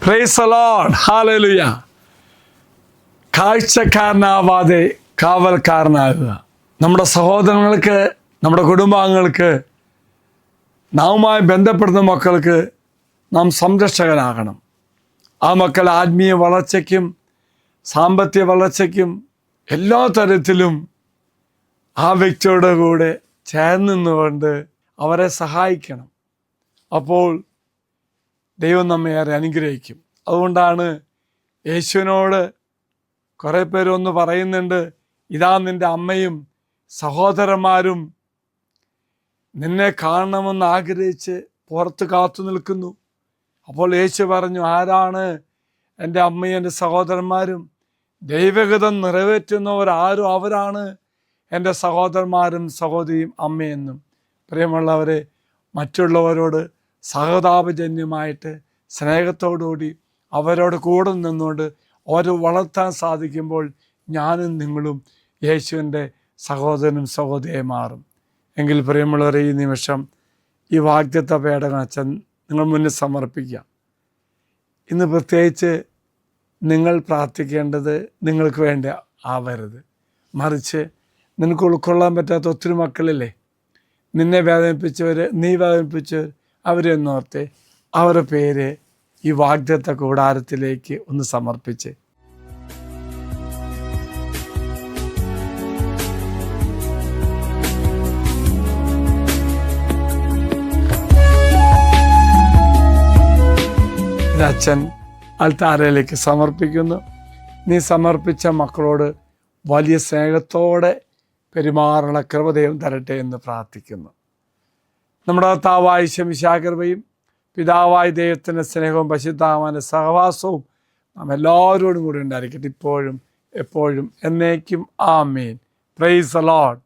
Price the Lord, hallelujah. കാഴ്ചക്കാരനാവാതെ കാവൽക്കാരനാകുക. നമ്മുടെ സഹോദരങ്ങൾക്ക്, നമ്മുടെ കുടുംബാംഗങ്ങൾക്ക്, നാമുമായി ബന്ധപ്പെടുന്ന മക്കൾക്ക് നാം സംരക്ഷകനാകണം. ആ മക്കൾ ആത്മീയ വളർച്ചയ്ക്കും സാമ്പത്തിക വളർച്ചയ്ക്കും എല്ലാ തരത്തിലും ആ വ്യക്തിയുടെ കൂടെ ചേർന്ന് നിന്നുകൊണ്ട് അവരെ സഹായിക്കണം. അപ്പോൾ ദൈവം നമ്മെ ഏറെ അനുഗ്രഹിക്കും. അതുകൊണ്ടാണ് യേശുവിനോട് കുറേ പേരൊന്ന് പറയുന്നുണ്ട്, ഇതാ നിൻ്റെ അമ്മയും സഹോദരന്മാരും നിന്നെ കാണണമെന്ന് ആഗ്രഹിച്ച് പുറത്ത് കാത്തു നിൽക്കുന്നു. അപ്പോൾ യേശു പറഞ്ഞു, ആരാണ് എൻ്റെ അമ്മയും എൻ്റെ സഹോദരന്മാരും? ദൈവഹിതം നിറവേറ്റുന്നവർ ആരും അവരാണ് എൻ്റെ സഹോദരന്മാരും സഹോദരിയും അമ്മയെന്നും. പ്രിയമുള്ളവരെ, മറ്റുള്ളവരോട് സഹതാപജന്യമായിട്ട് സ്നേഹത്തോടുകൂടി അവരോട് കൂടെ നിന്നുകൊണ്ട് അവരെ വളർത്താൻ സാധിക്കുമ്പോൾ ഞാനും നിങ്ങളും യേശുവിൻ്റെ സഹോദരനും സഹോദരിയെ മാറും. എങ്കിൽ പ്രിയമുള്ളവരെ, ഈ നിമിഷം ഈ വാഗ്ദത്ത പേടകം അച്ഛൻ നിങ്ങൾ മുന്നിൽ സമർപ്പിക്കുക. ഇന്ന് പ്രത്യേകിച്ച് നിങ്ങൾ പ്രാർത്ഥിക്കേണ്ടത് നിങ്ങൾക്ക് വേണ്ടി ആവരുത്, മറിച്ച് നിനക്ക് ഉൾക്കൊള്ളാൻ പറ്റാത്ത ഒത്തിരി മക്കളില്ലേ, നിന്നെ വേദനിപ്പിച്ചവർ, നീ വേദനിപ്പിച്ചവർ, അവരെ ഒന്നോർത്ത് അവരുടെ പേര് ഈ വാഗ്ദത്ത കൂടാരത്തിലേക്ക് ഒന്ന് സമർപ്പിച്ച് അച്ഛൻ അൾത്താരയിലേക്ക് സമർപ്പിക്കുന്നു. നീ സമർപ്പിച്ച മക്കളോട് വലിയ സ്നേഹത്തോടെ പെരുമാറുന്ന കൃപ ദൈവം തരട്ടെ എന്ന് പ്രാർത്ഥിക്കുന്നു. നമ്മുടെ കർത്താവായ ശമിശാകൃപയും പിതാവായ ദൈവത്തിൻ്റെ സ്നേഹവും പരിശുദ്ധാത്മാവിൻ്റെ സഹവാസവും നാം എല്ലാവരോടും കൂടി ഉണ്ടായിരിക്കട്ടെ, ഇപ്പോഴും എപ്പോഴും എന്നേക്കും. ആമേൻ. Praise the Lord.